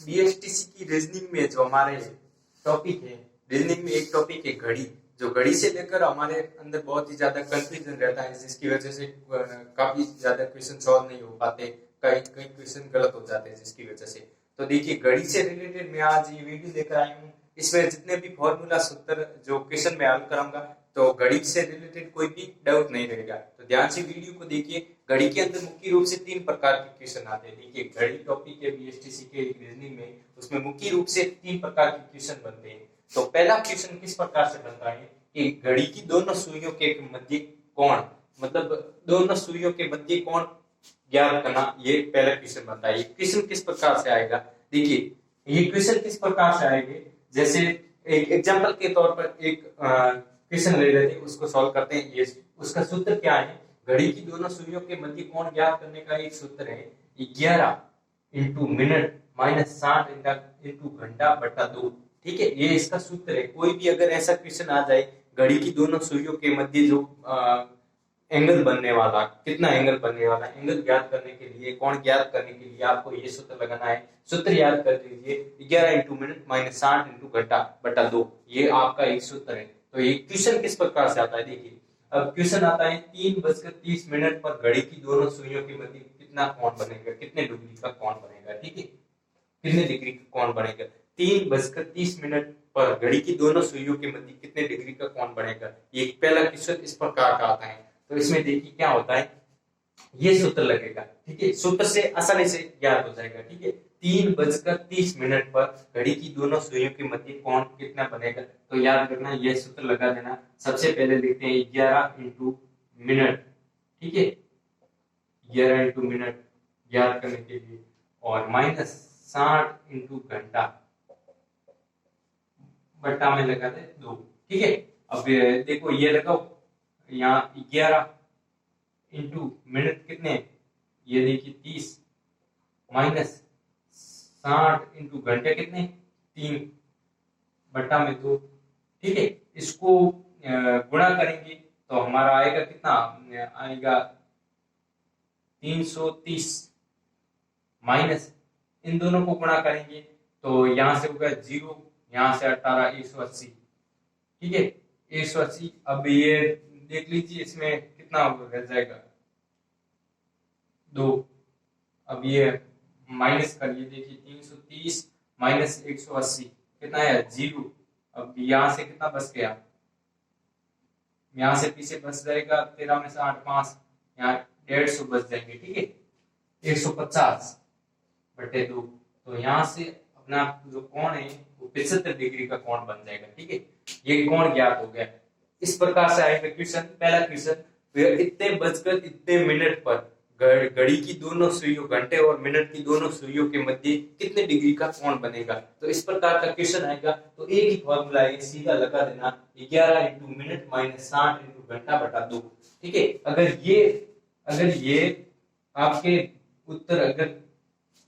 BSTC की reasoning में जो हमारे टॉपिक है, रीजनिंग में एक टॉपिक है घड़ी। जो घड़ी से लेकर हमारे अंदर बहुत ही ज्यादा कंफ्यूजन रहता है, जिसकी वजह से काफी ज्यादा क्वेश्चन सॉल्व नहीं हो पाते, कई कई क्वेश्चन गलत हो जाते हैं जिसकी वजह से। तो देखिए, घड़ी से रिलेटेड मैं आज ये वीडियो लेकर आई हूँ। इसमें जितने भी फॉर्मूला सूत्र जो क्वेश्चन में हल कराऊंगा, तो घड़ी से रिलेटेड कोई भी डाउट नहीं रहेगा। तो ध्यान से वीडियो को देखिए। घड़ी के अंदर मुख्य रूप से 3 प्रकार के क्वेश्चन आते हैं। देखिए, घड़ी टॉपिक है बीएसटीसी के रीजनिंग में, उसमें मुख्य रूप से 3 प्रकार के क्वेश्चन बनते हैं। तो पहला क्वेश्चन किस प्रकार से बनता है कि घड़ी की दोनों सुइयों के मध्य कोण, मतलब दोनों सुइयों के मध्य कोण ज्ञात करना, ये पहला क्वेश्चन बनता है। ये क्वेश्चन किस प्रकार से आएगा, देखिए ये क्वेश्चन किस प्रकार से आएंगे। जैसे एक एग्जांपल के तौर पर एक क्वेश्चन ले लेते हैं, उसको सॉल्व करते हैं। ये उसका सूत्र क्या है, घड़ी की दोनों सुइयों के मध्य कोण ज्ञात करने का एक सूत्र है 11 इंटू मिनट माइनस 60 इंटू घंटा बटा 2। ठीक है, ये इसका सूत्र है। कोई भी अगर ऐसा क्वेश्चन आ जाए, घड़ी की दोनों सुइयों के मध्य जो एंगल बनने वाला, कितना एंगल बनने वाला, एंगल ज्ञात करने के लिए, कोण ज्ञात करने के लिए आपको ये सूत्र लगाना है। सूत्र याद कर लीजिए, 11 इंटू मिनट माइनस 60 इंटू घंटा बटा 2। ये आपका एक सूत्र है। तो ये क्वेश्चन किस प्रकार से आता है, देखिए अब क्वेश्चन आता है 3:30 पर घड़ी की दोनों सुइयों के मध्य कितना कोण बनेगा, कितने डिग्री का कोण बनेगा। ठीक है, कितने डिग्री का कोण बनेगा। 3:30 पर घड़ी की दोनों सुइयों के मध्य कितने डिग्री का कोण बनेगा। ये पहला क्वेश्चन इस प्रकार का आता है। तो इसमें देखिए क्या होता है, ये सूत्र लगेगा। ठीक है, सूत्र से आसानी से ज्ञात हो जाएगा। ठीक है, 3:30 पर घड़ी की दोनों सुइयों के मध्य कोण कितना बनेगा। तो याद रखना, ये सूत्र लगा देना। सबसे पहले लिखते हैं 11 इंटू मिनट। ठीक है, 11 इंटू मिनट ज्ञात करने के लिए, और माइनस 60 इंटू घंटा बट्टा में लगा दे 2। ठीक है, अब देखो ये लगाओ, यहाँ 11 इंटू मिनट कितने, ये देखिए 30, माइनस 60 इंटू घंटे कितने 3 बट्टा में 2। ठीक है, इसको गुणा करेंगे तो हमारा आएगा कितना, आएगा 330, माइनस इन दोनों को गुणा करेंगे तो यहां से होगा 0, यहां से 18, 180। ठीक है, 180। अब ये देख लीजिए इसमें कितना रह जाएगा 2। अब ये माइनस करिए, देखिए 330 माइनस 180 कितना है 0। अब यहाँ से कितना बच गया, यहाँ से पीछे बच जाएगा 13 में से 8 5, यहाँ 150 बच जाएंगे। ठीक है, 150 बटे 2। तो यहाँ से अपना जो कोण है वो 75 डिग्री का कोण बन जाएगा। ठीक है, ये कोण ज्ञात हो गया। इस प्रकार से आएगा क्वेश्चन। पहला क्वेश्चन, इतने बजकर इतने मिनट पर घड़ी की दोनों सुइयों, घंटे और मिनट की दोनों सुइयों के मध्य कितने डिग्री का कोण बनेगा। तो इस प्रकार का क्वेश्चन आएगा। तो एक ही फॉर्मूला है, सीधा लगा देना 11 इंटू मिनट माइनस 60 इंटू घंटा बटा 2। ठीक है, अगर ये आपके उत्तर अगर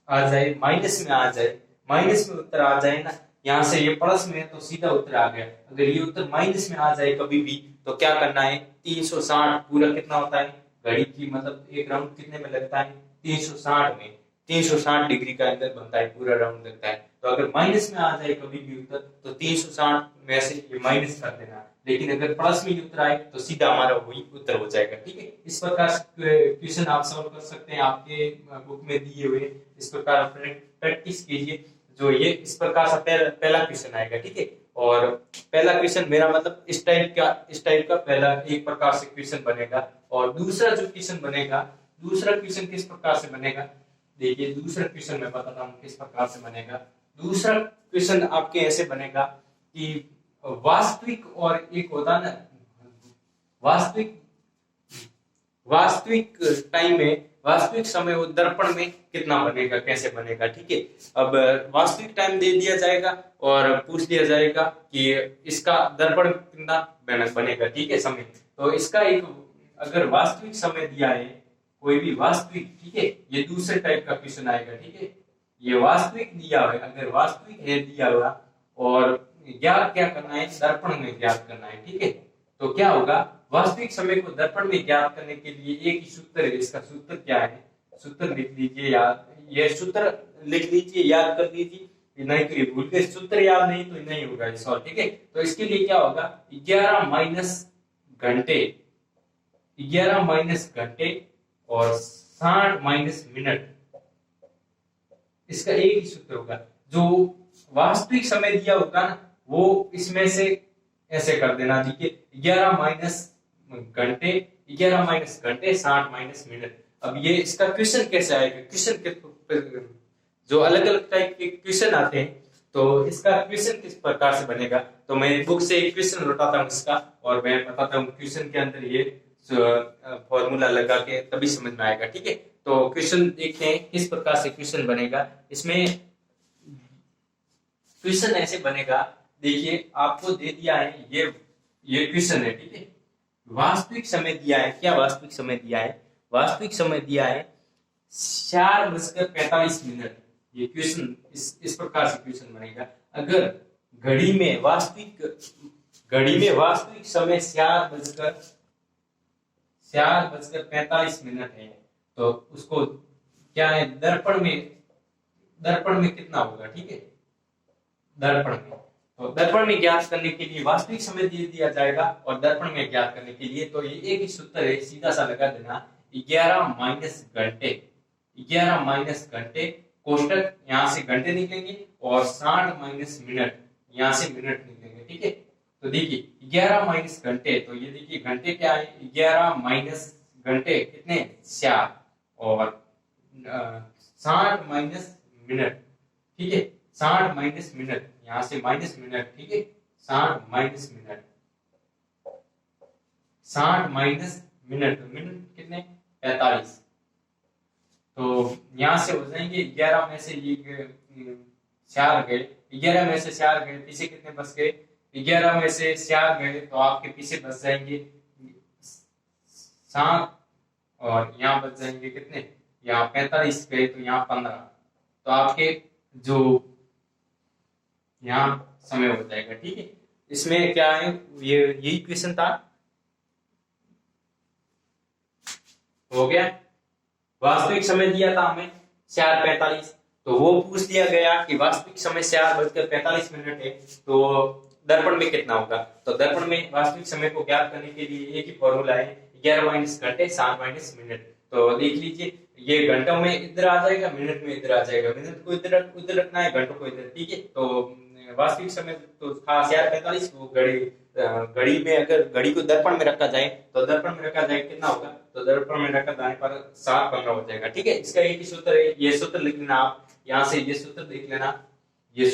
आ जाए, माइनस में आ जाए, माइनस में उत्तर आ जाए ना, यहाँ से ये प्लस में है तो सीधा उत्तर आ गया। अगर ये उत्तर माइनस में आ जाए कभी भी, तो क्या करना है, 360 पूरा कितना होता है घड़ी की, मतलब एक राउंड कितने में लगता है 360 में, 360 डिग्री का एंगल बनता है, पूरा राउंड लगता है। तो अगर माइनस में आ जाए कभी भी उत्तर, तो 360 में से ये माइनस कर देना। लेकिन अगर प्लस में उत्तर आए तो सीधा हमारा वही उत्तर हो जाएगा। ठीक है, इस प्रकार क्वेश्चन आप सॉल्व कर सकते हैं, आपके बुक में दिए हुए। इस प्रकार प्रैक्टिस कीजिए। जो ये इस प्रकार से पहला क्वेश्चन आएगा। ठीक है, और पहला क्वेश्चन मेरा मतलब इस टाइप का पहला एक प्रकार से क्वेश्चन बनेगा। और दूसरा जो क्वेश्चन बनेगा, दूसरा क्वेश्चन किस प्रकार से बनेगा, देखिए दूसरा क्वेश्चन मैं बताता हूँ किस प्रकार से बनेगा। दूसरा क्वेश्चन आपके ऐसे बनेगा कि वास्तविक और एक होता ना, वास्तविक टाइम में, वास्तविक समय और दर्पण में कितना बनेगा, कैसे बनेगा। ठीक है, अब वास्तविक टाइम दे दिया जाएगा और पूछ दिया जाएगा कि इसका दर्पण कितना बनेगा। ठीक है, समय। तो इसका एक अगर वास्तविक समय दिया है, कोई भी वास्तविक, ठीक है, ये दूसरे टाइप का क्वेश्चन आएगा। ठीक है, ये वास्तविक दिया है, अगर वास्तविक है दिया हुआ, और ज्ञात क्या करना है, दर्पण में ज्ञात करना है। ठीक है, तो क्या होगा, वास्तविक समय को दर्पण में ज्ञात करने के लिए एक ही सूत्र है। इसका सूत्र क्या है, सूत्र लिख लीजिए याद, ये सूत्र लिख लीजिए, याद कर लीजिए, नहीं तो ये भूल गए, सूत्र याद नहीं तो नहीं होगा ये सॉल्व। ठीक है, तो इसके लिए क्या होगा, 11 माइनस घंटे, 11 माइनस घंटे और 60 माइनस मिनट, इसका एक ही सूत्र होगा। जो वास्तविक समय दिया होगा ना, वो इसमें से ऐसे कर देना, देखिए 11 माइनस घंटे, 11 माइनस घंटे 60 माइनस मिनट। अब ये इसका क्वेश्चन कैसे आएगा, क्वेश्चन के जो अलग अलग टाइप के क्वेश्चन आते हैं, तो इसका क्वेश्चन किस प्रकार से बनेगा, तो मैं बुक से एक क्वेश्चन उठाता हूँ इसका और मैं बताता हूँ क्वेश्चन के अंदर ये फॉर्मूला लगा के तभी समझ में आएगा। ठीक है, तो क्वेश्चन देखते हैं किस प्रकार से क्वेश्चन बनेगा। इसमें क्वेश्चन ऐसे बनेगा, देखिए आपको दे दिया है ये क्वेश्चन है। ठीक है, वास्तविक समय दिया है, क्या वास्तविक समय दिया है, वास्तविक समय दिया है 4:45। ये क्वेश्चन इस प्रकार से क्वेश्चन बनेगा, अगर घड़ी में वास्तविक समय 4:45 है, तो उसको क्या है, दर्पण में कितना होगा। ठीक है, दर्पण में ज्ञात करने के लिए वास्तविक समय दे दिया जाएगा और दर्पण में ज्ञात करने के लिए तो ये एक ही सूत्र है, सीधा सा लगा देना, 11 माइनस घंटे, 11 माइनस घंटे, कोष्टक यहाँ से घंटे निकलेंगे और 60 माइनस मिनट, यहाँ से मिनट निकलेंगे। ठीक है, तो देखिए 11 माइनस घंटे, तो ये देखिए घंटे क्या है, 11 माइनस घंटे कितने 4 और 60 माइनस मिनट। ठीक है, 60 माइनस मिनट, यहाँ से माइनस मिनट। ठीक है, 60 minus minute, 60 minus minute, minute कितने 45। तो यहाँ से हो जाएंगे 11 में से ये 4 गए, 11 में से 4 गए, पीछे कितने बच गए, 11 में से 4 गए तो आपके पीछे बच जाएंगे 7 और यहाँ बच जाएंगे कितने, यहाँ 45 गए तो यहाँ 15, तो आपके जो यहाँ समय हो जाएगा। ठीक है, इसमें क्या है, ये यही क्वेश्चन था, हो गया। वास्तविक समय दिया था हमें 4:45, तो वो पूछ दिया गया कि वास्तविक समय 4:45 है, तो दर्पण में कितना होगा, तो दर्पण में वास्तविक समय को ज्ञात करने के लिए एक ही फॉर्मूला है, 11 माइनस घंटे 60 माइनस मिनट। तो देख लीजिए, ये घंटों में इधर आ जाएगा, मिनट में इधर आ जाएगा, मिनट को इधर रखना है, घंटों को इधर। ठीक है, तो वास्तविक समय तो था 4:45, वो घड़ी में अगर घड़ी को दर्पण में रखा जाए तो दर्पण में रखा जाए कितना होगा, तो दर्पण में रखा जाने पर 7:15 हो जाएगा। ठीक है, इसका एक ही सूत्र है, ये सूत्र लिख लेना आप, यहाँ से ये सूत्र देख लेना, ये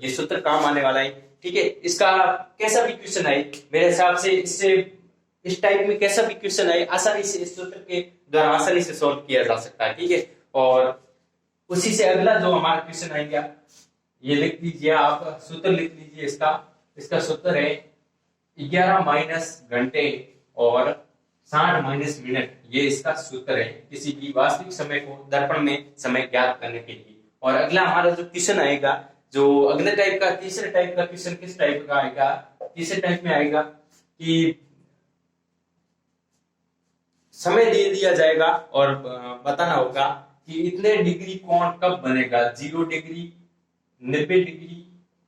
सूत्र काम आने वाला है। ठीक है, इसका कैसा भी क्वेश्चन आए, मेरे हिसाब से इससे इस टाइप में कैसा भी क्वेश्चन आए, आसानी से इस सूत्र के द्वारा आसानी से सॉल्व किया जा सकता है। ठीक है, और उसी से अगला जो हमारा क्वेश्चन आएगा, ये लिख लीजिए आप, सूत्र लिख लीजिए इसका सूत्र है 11 माइनस घंटे और 60 माइनस मिनट, ये इसका सूत्र है किसी भी वास्तविक समय को दर्पण में समय ज्ञात करने के लिए। और अगला हमारा जो क्वेश्चन आएगा, जो अगले टाइप का, तीसरे टाइप का क्वेश्चन किस टाइप का आएगा, तीसरे टाइप में आएगा कि समय दे दिया जाएगा और बताना होगा कि इतने डिग्री कोण कब बनेगा, 0 डिग्री, 90 डिग्री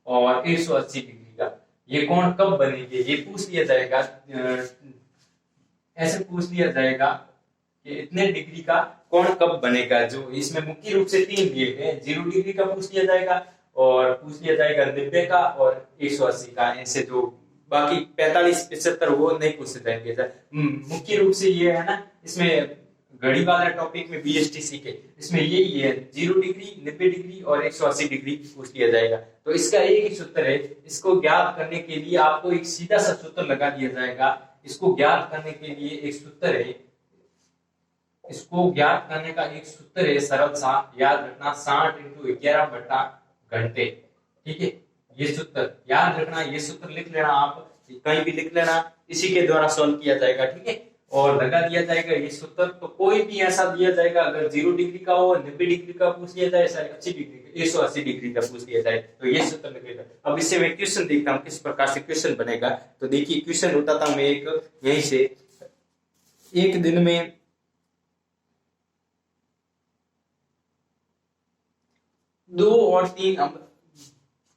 और 180 डिग्री का ये कोण कब बनेंगे, ये पूछ लिया जाएगा। ऐसे पूछ लिया जाएगा कि इतने डिग्री का कोण कब बनेगा, जो इसमें मुख्य रूप से 3 दिए गए, 0 डिग्री का पूछ लिया जाएगा और पूछ लिया जाएगा 90 का और 180 का। ऐसे जो बाकी 45-75 वो नहीं पूछे जाएंगे। मुख्य रूप से ये है ना, इसमें घड़ी वाला टॉपिक में बीएसटीसी के इसमें यही है, 0 डिग्री, 90 डिग्री और 180 डिग्री पूछ लिया जाएगा। तो इसका एक ही सूत्र है, इसको ज्ञात करने के लिए आपको एक सीधा सा सूत्र लगा दिया जाएगा। इसको ज्ञात करने के लिए एक सूत्र है, इसको ज्ञात करने का एक सूत्र है सरल सा, याद रखना, 60 × 11 घंटे। ठीक है, ये सूत्र याद रखना, ये सूत्र लिख लेना, आप कहीं भी लिख लेना, इसी के द्वारा सॉल्व किया जाएगा। ठीक है, और लगा दिया जाएगा ये सूत्र। तो कोई भी ऐसा दिया जाएगा, अगर 0 डिग्री का हो, 90 डिग्री का पूछ लिया जाए, 180 डिग्री, 180 डिग्री का पूछ लिया जाए, तो ये सूत्र लगेगा। अब इससे मैं क्वेश्चन देखता हूँ किस प्रकार से क्वेश्चन बनेगा। तो देखिए, क्वेश्चन उठाता हूँ मैं एक यहीं से, एक दिन में 2 और 3 हम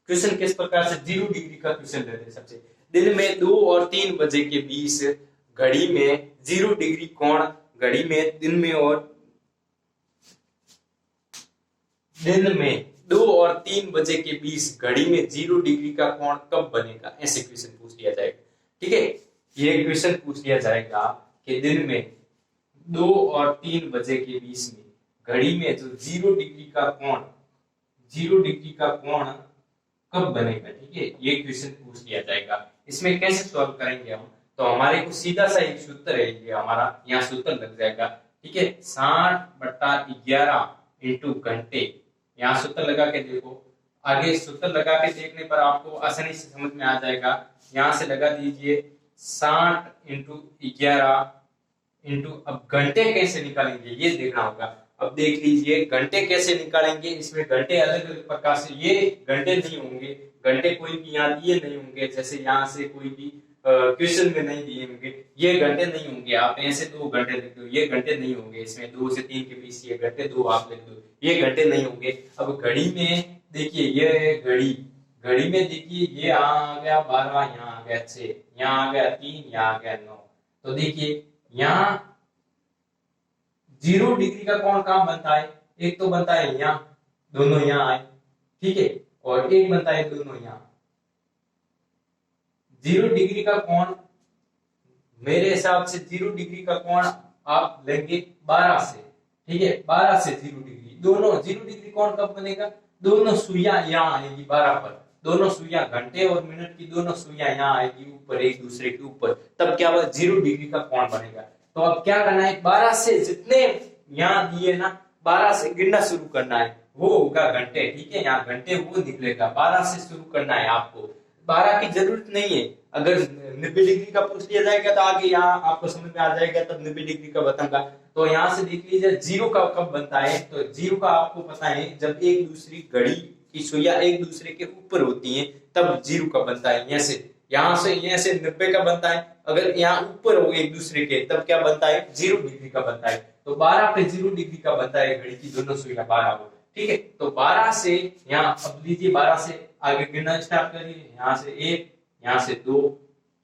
क्वेश्चन किस प्रकार से 0 डिग्री का क्वेश्चन लेते हैं। सबसे दिन में 2 और 3 बजे के बीच घड़ी में 0 डिग्री कोण, घड़ी में दिन में 2 और 3 बजे के बीच घड़ी में 0 डिग्री का कोण कब बनेगा, ऐसे क्वेश्चन पूछ लिया जाएगा। ठीक है, ये क्वेश्चन पूछ लिया जाएगा कि दिन में 2 और 3 बजे के बीच में घड़ी में जो 0 डिग्री का कोण कब बनेगा। ठीक है, ये क्वेश्चन पूछ लिया जाएगा। इसमें कैसे सॉल्व करेंगे हम, तो हमारे को सीधा सा एक सूत्र है, ये हमारा यहाँ सूत्र लग जाएगा। ठीक है, 60/11 इंटू घंटे, यहाँ सूत्र लगा के देखो। आगे सूत्र लगा के देखने पर आपको आसानी से समझ में आ जाएगा। यहाँ से लगा दीजिए 60 इंटू 11 इंटू, अब घंटे कैसे निकालेंगे ये देखना होगा। अब देख लीजिए घंटे कैसे निकालेंगे, इसमें घंटे अलग अलग प्रकार से, ये घंटे नहीं होंगे, घंटे कोई भी यहाँ दिए नहीं होंगे, जैसे यहाँ से कोई भी क्वेश्चन में नहीं दिए होंगे, ये घंटे नहीं होंगे। आप ऐसे 2 घंटे लिख दो, ये घंटे नहीं होंगे। इसमें 2 से 3 के बीच ये घंटे 2 आप लिख दो, ये घंटे नहीं होंगे। अब घड़ी में देखिए, ये घड़ी में देखिए, ये आ गया 12, यहाँ आ गया 6, यहाँ आ गया 3, यहाँ आ गया 9। तो देखिए यहाँ 0 डिग्री का कोण कहाँ बनता है, एक तो बनता है यहाँ, दोनों यहाँ आए। ठीक है, और एक बनता है दोनों यहाँ। 0 डिग्री का कोण, मेरे हिसाब से 0 डिग्री का कोण आप लेंगे 12 से। ठीक है, 12 से 0 डिग्री, दोनों 0 डिग्री कोण कब बनेगा, दोनों सुइयां यहाँ आएगी 12 पर, दोनों सुइयां घंटे और मिनट की दोनों सुइयां यहाँ आएगी ऊपर, एक दूसरे के ऊपर, तब क्या होगा, 0 डिग्री का कोण बनेगा। तो अब क्या करना है, 12 से जितने यहाँ दिए ना, 12 से गिनना शुरू करना है, वो होगा घंटे। ठीक है, यहाँ घंटे वो निकलेगा, 12 से शुरू करना है आपको। 12 की जरूरत नहीं है, अगर 90 डिग्री का पूछ लिया जाएगा तो आगे यहाँ आपको समझ में आ जाएगा, तब 90 डिग्री का बताऊंगा। तो यहाँ से देख लीजिए 0 का कब बनता है, तो 0 का आपको पता है जब एक दूसरी घड़ी की सुइयां एक दूसरे के ऊपर होती हैं, तब 0 का बनता है। यहाँ से 90 का बनता है, अगर यहाँ ऊपर हो एक दूसरे के, तब क्या बनता है, 0 डिग्री का बनता है। तो 12 पे 0 डिग्री का बनता है, घड़ी की दोनों सुइयां 12 हो। ठीक है, तो 12 से यहाँ, अब लीजिए 12 से आगे गिनना स्टार्ट करिए, यहाँ से 1, यहाँ से 2,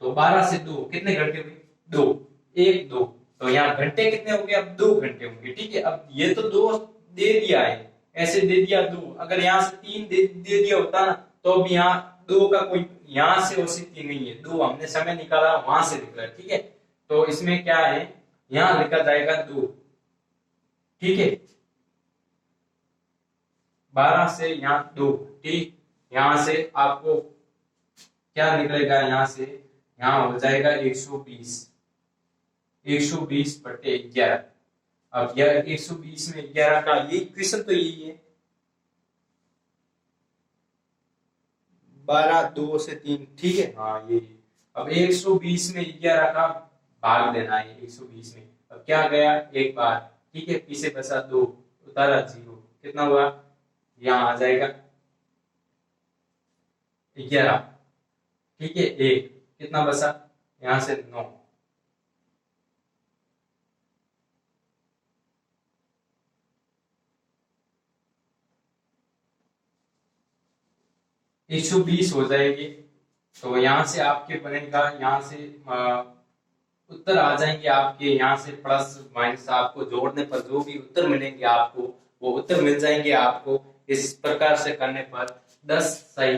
तो 12 से 2 कितने घंटे हुए, 2, 1 2, तो यहाँ घंटे कितने हो गए, अब 2 घंटे होंगे। ठीक है, अब ये तो 2 दे दिया है, ऐसे दे दिया 2, अगर यहाँ से 3 दे दिया होता ना, तो अब यहाँ 2 का कोई यहाँ से औचित्य नहीं है, 2 हमने समय निकाला वहां से निकला। ठीक है, तो इसमें क्या है, यहाँ लिखा जाएगा 2। ठीक है, 12 से यहाँ 2। ठीक, यहाँ से आपको क्या निकलेगा, यहाँ से यहाँ हो जाएगा 120, 120/11। अब यह 120 में 11 का यही क्वेश्चन तो यही है, 12 2 से 3। ठीक है, हाँ यही। अब 120 में 11 का भाग देना है 120 में, अब क्या गया, एक बार। ठीक है, पीछे बचा 2, उतारा 0, कितना हुआ, यहाँ आ जाएगा 11। ठीक है, 1 कितना बचा, यहाँ से 9। एक 120 हो जाएगी, तो यहाँ से आपके बनेगा, यहाँ से उत्तर आ जाएंगे आपके, यहाँ से प्लस माइनस आपको जोड़ने पर जो भी उत्तर मिलेंगे आपको, वो उत्तर मिल जाएंगे आपको। इस प्रकार से करने पर 10 सही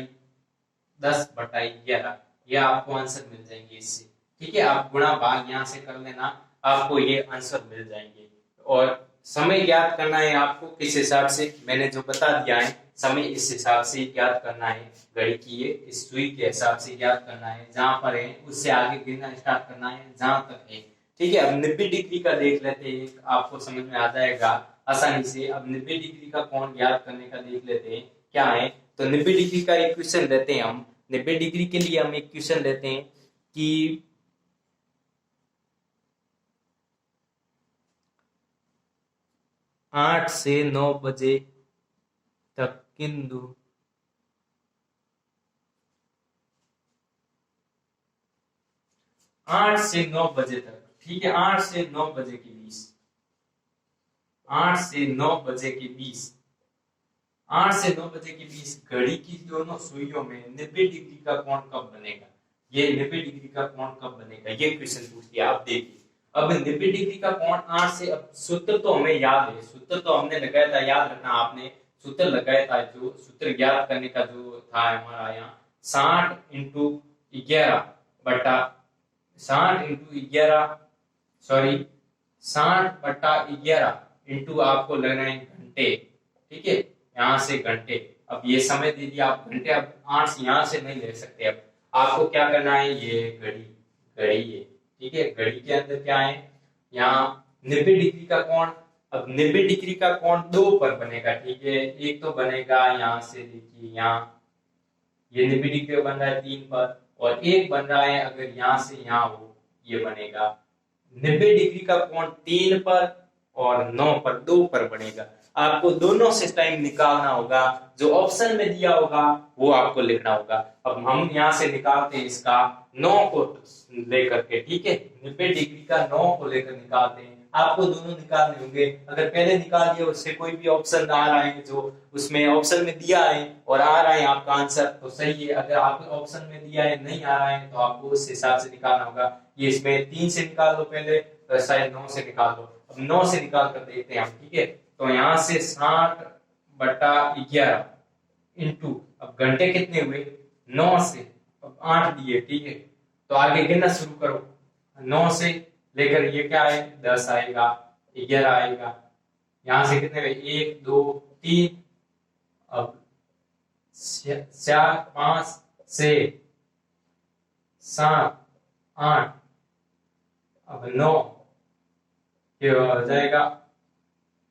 10/11 ये आपको आंसर मिल जाएंगे इससे। ठीक है, आप गुणा भाग यहाँ से कर लेना, आपको ये आंसर मिल जाएंगे। और समय ज्ञात करना है आपको किस हिसाब से, मैंने जो बता दिया है, समय इस हिसाब से ज्ञात करना है, घड़ी की ये इस सुई के हिसाब से ज्ञात करना है, जहां पर है उससे आगे गिनना स्टार्ट करना है जहां तक है। ठीक है, अब 90 डिग्री का देख लेते हैं, आपको समझ में आ जाएगा आसानी से। अब 90 डिग्री का कोण ज्ञात करने का देख लेते हैं क्या है, तो 90 डिग्री का एक क्वेश्चन लेते हैं हम। 90 डिग्री के लिए हम एक क्वेश्चन लेते हैं कि 8 से 9 बजे तक किंतु 8 से 9 बजे तक। ठीक है, 8 से 9 बजे के बीच, 8 से 9 बजे के बीच, 8 से 9 बजे के बीच घड़ी की दोनों सुइयों में 90 डिग्री का कोण कब बनेगा? ये 90 डिग्री का कोण कब बनेगा, ये क्वेश्चन पूछ लिया। आप देखिए, अब 90 डिग्री का कोण 8 से, अब सूत्र तो हमें याद है, सूत्र तो हमने लगाया था, याद रखना आपने, सूत्र लगाया था, जो सूत्र याद करने का जो था हमारा यहाँ 60 इंटू 11 बटा 60 इंटू 11 सॉरी 60 बटा 11 इंटू आपको लेना है घंटे, ठीक है, यहाँ से घंटे। अब ये समय दे दिया आप घंटे, अब 8 यहाँ से नहीं ले सकते, अब आपको क्या करना है, ये घड़ी घड़ी है, ठीक है, घड़ी के अंदर क्या है, यहाँ 90 डिग्री का कोण। अब 90 डिग्री का कोण दो पर बनेगा, ठीक है, एक तो बनेगा यहाँ से, देखिए यहाँ ये 90 डिग्री बन रहा है 3 पर, और एक बन रहा है अगर यहाँ से यहाँ हो, ये बनेगा 90 डिग्री का कोण 3 पर और 9 पर, 2 पर बनेगा। आपको दोनों से टाइम निकालना होगा, जो ऑप्शन में दिया होगा वो आपको लिखना होगा। अब हम यहाँ से निकालते हैं इसका 9 को लेकर के, ठीक है, 90 डिग्री का 9 को लेकर निकालते हैं। आपको दोनों निकालने होंगे, अगर पहले निकाल दिया उससे कोई भी ऑप्शन आ रहा है जो उसमें ऑप्शन में दिया है और आ रहा है आपका आंसर तो सही है, अगर आपके ऑप्शन में दिया है नहीं आ रहा है तो आपको उस हिसाब से निकालना होगा। ये इसमें 3 से निकाल दो पहले, तो शायद 9 से निकाल दो। अब 9 से निकाल कर देखते हैं हम, ठीक है, तो यहाँ से 60 बटा 11 इंटू, अब घंटे कितने हुए 9 से, अब 8 दिए, ठीक है, तो आगे गिनना शुरू करो, 9 से लेकर ये क्या है 10 आएगा, 11 आएगा, यहाँ से कितने हुए 1 2 3, अब 4 5 6 7 8, अब 9, ये हो जाएगा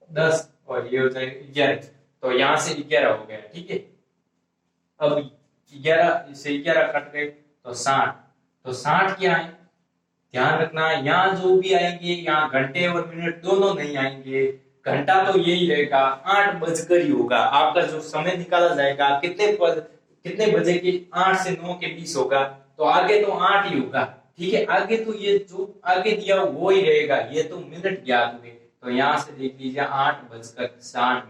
10 और ये हो जाएगा 11, तो यहाँ से 11 हो गया, ठीक है। अब 11 से 11 कट गए तो 60, तो 60 क्या है, ध्यान रखना यहाँ जो भी आएंगे यहाँ घंटे और मिनट दोनों नहीं आएंगे, घंटा तो यही रहेगा, 8 बजकर ही होगा आपका जो समय निकाला जाएगा, कितने बजे के 8 से 9 के बीच होगा, तो आगे तो 8 ही होगा, ठीक है, आगे तो ये जो आगे दिया वो ही रहेगा, ये तो मिनट ज्ञात हुए, तो यहाँ से देख लीजिए 8:60,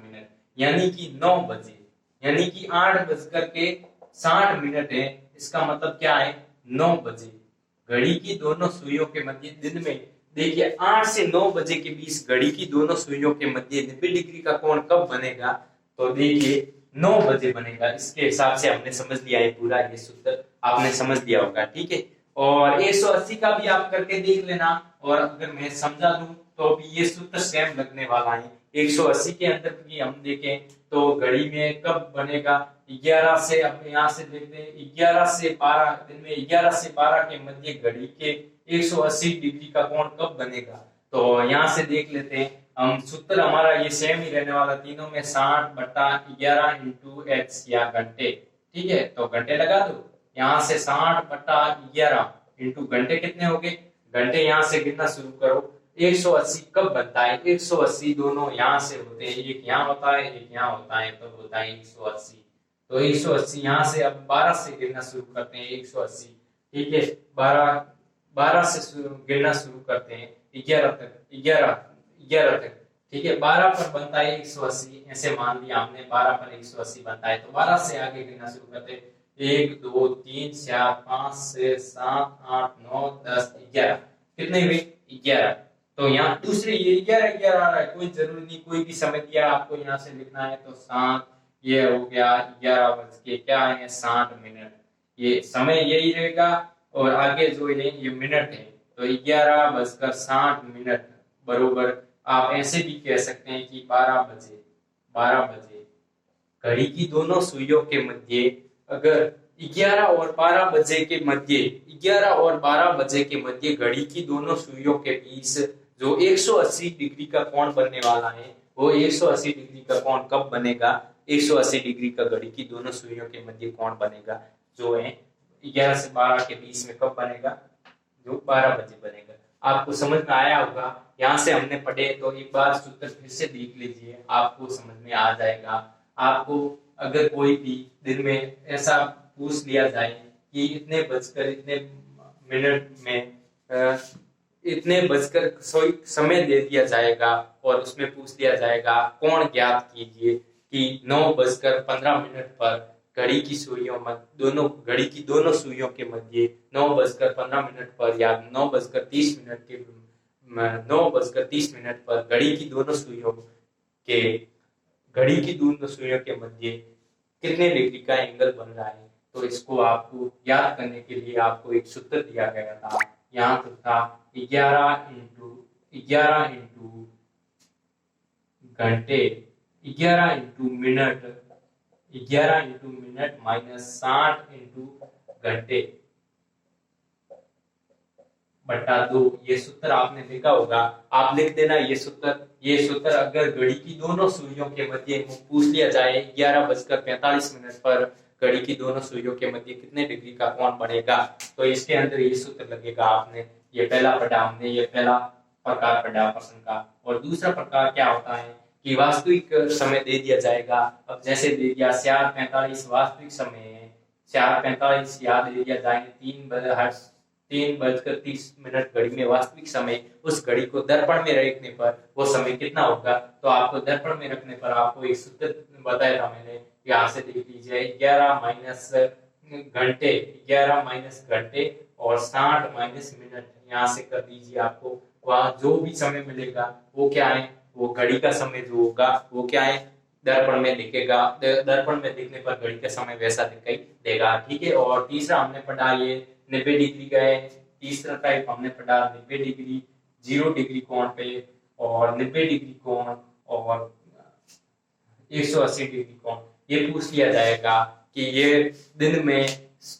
यानी कि 9 बजे, यानी कि 8:60 है, इसका मतलब क्या है 9 बजे। घड़ी की दोनों सुइयों के मध्य दिन में देखिए 8 से 9 बजे के बीच घड़ी की दोनों सुइयों के मध्य 90 डिग्री का कोण कब बनेगा, तो देखिए 9 बजे बनेगा। इसके हिसाब से हमने समझ लिया है, पूरा ये सूत्र आपने समझ लिया होगा, ठीक है। और 180 का भी आप करके देख लेना, और अगर मैं समझा दूं तो भी ये सूत्र सेम लगने वाला है। 180 के अंदर भी हम देखें तो घड़ी में कब बनेगा 11 से, अब यहाँ से देखते हैं 11 से 12, दिन में 11 से 12 के मध्य घड़ी के 180 डिग्री का कोण कब बनेगा, तो यहाँ से देख लेते हैं हम, सूत्र हमारा ये सेम ही रहने वाला तीनों में, 60 बटा 11 इंटू एच या घंटे, ठीक है, तो घंटे लगा दो, यहाँ से 60 बटा 11 इंटू घंटे कितने हो गए, घंटे यहाँ से गिनना शुरू करो। 180 कब बनता है, 180 दोनों यहाँ से होते हैं, एक यहाँ होता है एक यहाँ होता है, तो होता है 180, तो 180 यहाँ से, अब 12 से गिनना शुरू करते हैं 180, ठीक है, 12 से गिनना शुरू करते हैं 11 तक, 11 तक, ठीक है, 12 पर बनता है 180, ऐसे मान लिया हमने 12 पर 180 बनता है, तो 12 से आगे गिनना शुरू करते हैं 1 2 3 4 5 6 7 8 9 10 11, कितने हुए 11, तो यहाँ दूसरे ये 11 आ रहा है, कोई जरूरी नहीं, कोई भी समय दिया आपको यहाँ से लिखना है, तो 7 ये हो गया 11 बज के क्या है 60 मिनट, ये समय यही रहेगा, और आगे जो है ये मिनट है, तो 11:60 बरोबर, आप ऐसे भी कह सकते हैं कि 12 बजे घड़ी की दोनों सुइयों के मध्य, अगर 11 और 12 बजे के मध्य, 11 और 12 बजे के मध्य घड़ी की दोनों सुइयों के बीच जो 180 डिग्री का कोण बनने वाला है, वो 180 डिग्री का कोण कब बनेगा, 180 डिग्री का घड़ी की दोनों सुइयों के मध्य कोण बनेगा, जो है 11 से 12 के बीच में कब बनेगा, जो 12 बजे बनेगा। आपको समझ में आया होगा, यहाँ से हमने पढ़े, तो एक बार सूत्र फिर से देख लीजिए, आपको समझ में आ जाएगा। आपको अगर कोई भी दिन में ऐसा पूछ लिया जाए कि इतने बजकर इतने मिनट में इतने बजकर समय दे दिया जाएगा और उसमें पूछ लिया जाएगा कोण ज्ञात कीजिए, कि 9:15 पर घड़ी की सुइयों में घड़ी की दोनों सुइयों के मध्य 9:15 पर या 9:30 पर घड़ी की दोनों सुइयों के मध्य कितने डिग्री का एंगल बन रहा है। तो इसको आपको याद करने के लिए आपको एक सूत्र दिया गया था, यहाँ तो था 11 घंटे 11 इंटू मिनट माइनस 60 इंटू घंटे बटा 2। ये सूत्र आपने देखा होगा, आप लिख देना ये सूत्र अगर घड़ी की दोनों सुइयों के मध्य पूछ लिया जाए 11:45 पर घड़ी की दोनों सुइयों के मध्य कितने डिग्री का कोण बनेगा, तो इसके अंदर ये सूत्र लगेगा। आपने ये पहला पढ़ा, हमने ये पहला प्रकार पढ़ा प्रश्न का। और दूसरा प्रकार क्या होता है कि वास्तविक समय दे दिया जाएगा। अब जैसे दे दिया 4:45 वास्तविक समय है, 4:45 याद दे दिया जाएंगे 3:30 घड़ी में वास्तविक समय। उस घड़ी को दर्पण में रखने पर वो समय कितना होगा, तो आपको दर्पण में रखने पर आपको एक सूत्र बताया था मैंने, यहाँ से देख लीजिए 11 माइनस घंटे और 60 माइनस मिनट, यहाँ से कर दीजिए। आपको वहां जो भी समय मिलेगा वो क्या है, वो घड़ी का समय जो होगा वो क्या है दर्पण में दिखेगा। दर्पण में दिखने पर घड़ी का समय वैसा दिखाई देगा, ठीक है। और तीसरा हमने पढ़ा ये 90 डिग्री का है। तीसरा टाइप हमने पढ़ा 90 डिग्री 0 डिग्री कोण पे और 90 डिग्री कोण और 180 डिग्री कोण। ये पूछ लिया जाएगा कि ये दिन में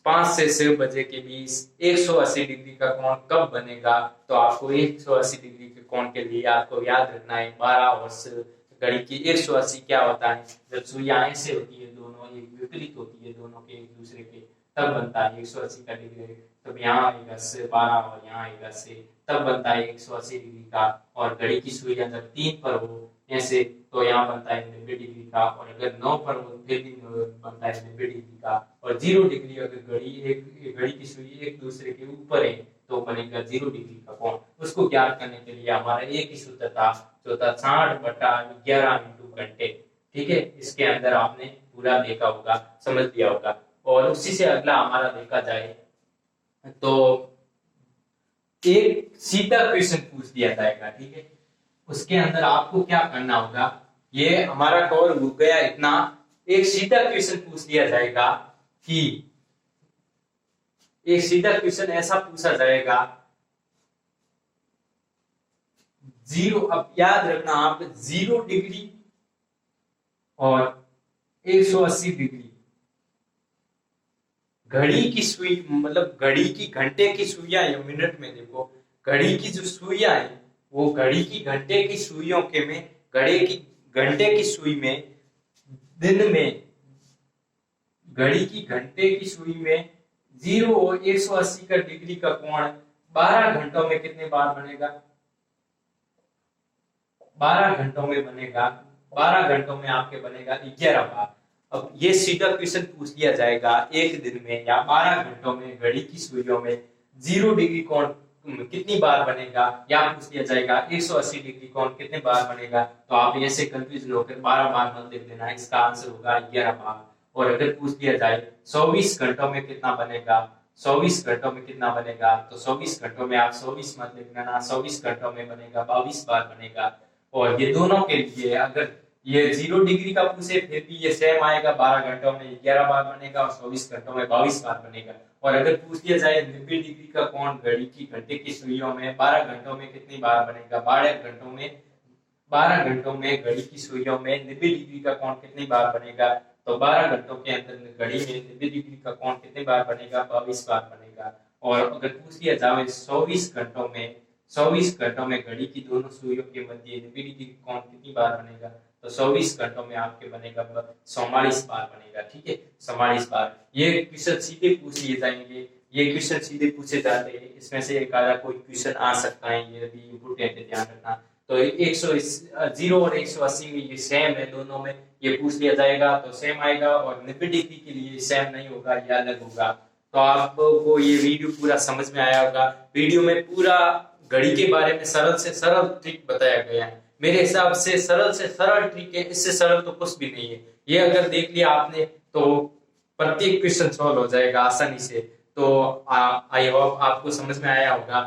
5 से 6 बजे के बीच 180 डिग्री का कोण कब बनेगा, तो आपको 180 डिग्री के कोण के लिए आपको याद रखना है 12 वर्ष। घड़ी की 180 क्या होता है, जब सुइयां ऐसे होती है दोनों एक विपरीत होती है दोनों के एक दूसरे के, तब बनता है 180 का डिग्री। तो यहाँ आएगा से 12 और यहाँ आएगा से, तब बनता है 180 डिग्री का। और घड़ी की सुइयां जब 3 पर हो ऐसे, तो यहाँ बनता है 90 डिग्री का। और अगर 9 पर हो फिर भी बनता है 90 डिग्री का। और 0 डिग्री अगर घड़ी की सुई एक दूसरे के ऊपर है तो बनेगा 0 डिग्री का कोण। उसको ज्ञात करने के लिए हमारा एक ही सूत्र था, जो था 60/11 इंटू घंटे, ठीक है। इसके अंदर आपने पूरा देखा होगा, समझ लिया होगा। और उसी से अगला हमारा देखा जाए तो एक सीधा क्वेश्चन पूछ दिया जाएगा, ठीक है। उसके अंदर आपको क्या करना होगा, ये हमारा कवर हो गया इतना। एक सीधा क्वेश्चन पूछ दिया जाएगा कि एक सीधा क्वेश्चन ऐसा पूछा जाएगा 0, अब याद रखना आप 0 डिग्री और 180 डिग्री घड़ी की सुई, मतलब घड़ी की घंटे की सुइयां है। मिनट में देखो, घड़ी की जो सुइयां है वो घड़ी की घंटे की सुइयों के में घंटे की सुई में दिन में घड़ी की घंटे की सुई में 0 और 180 का डिग्री का कोण 12 घंटों में कितने बार बनेगा, 12 घंटों में बनेगा। 12 घंटों में आपके बनेगा 11 बार। अब ये सीधा क्वेश्चन पूछ लिया जाएगा एक दिन में या 12 घंटों में घड़ी की सुइयों में 0 डिग्री कोण कितनी बार बनेगा, या पूछ लिया जाएगा 180 डिग्री कोण कितने बार बनेगा। तो आप ऐसे कंफ्यूजन होकर 12 बार मत लिख देना, इसका आंसर होगा 11 बार। और अगर पूछ लिया जाए 24 घंटों में कितना बनेगा, 24 घंटों में कितना बनेगा, तो 24 घंटों में आप 24 मत लिख देना, 24 घंटों में बनेगा 22 बार बनेगा। और ये दोनों के लिए अगर ये 0 डिग्री का पूछे फिर भी ये सेम आएगा, 12 घंटों में 11 बार बनेगा और 24 घंटों में 22 बार बनेगा। और अगर पूछ लिया जाए 90 डिग्री का कोण घड़ी की घंटे की सुइयों में 12 घंटों में कितनी बार बनेगा, 12 घंटों में घड़ी की सुइयों में 90 डिग्री का कोण कितनी बार बनेगा, तो 12 घंटों के अंदर घड़ी में 90 डिग्री का कोण कितनी बार बनेगा, 22 बार बनेगा। और अगर पूछ लिया जाए 24 घंटों में घड़ी की दोनों सुइयों के मध्य 90 डिग्री कोण कितनी बार बनेगा, तो 24 घंटों में आपके बनेगा 44 बार बनेगा, ठीक है, 44 बार। ये क्वेश्चन सीधे पूछ लिए जाएंगे, ये क्वेश्चन सीधे पूछे जाते हैं, इसमें से एक आधा कोई क्वेश्चन आ सकता है, ये भी इम्पोर्टेंट है, ध्यान रखना। तो 0 और 180 में ये सेम है, दोनों में ये पूछ लिया जाएगा तो सेम आएगा। और 90 डिग्री के लिए सेम नहीं होगा, ये अलग होगा। तो आपको ये वीडियो पूरा समझ में आया होगा। वीडियो में पूरा घड़ी के बारे में सरल से सरल ट्रिक बताया गया है। मेरे हिसाब से सरल ट्रिक है, इससे सरल तो कुछ भी नहीं है। ये अगर देख लिया आपने तो प्रत्येक क्वेश्चन सॉल्व हो जाएगा आसानी से। तो आई होप आपको समझ में आया होगा।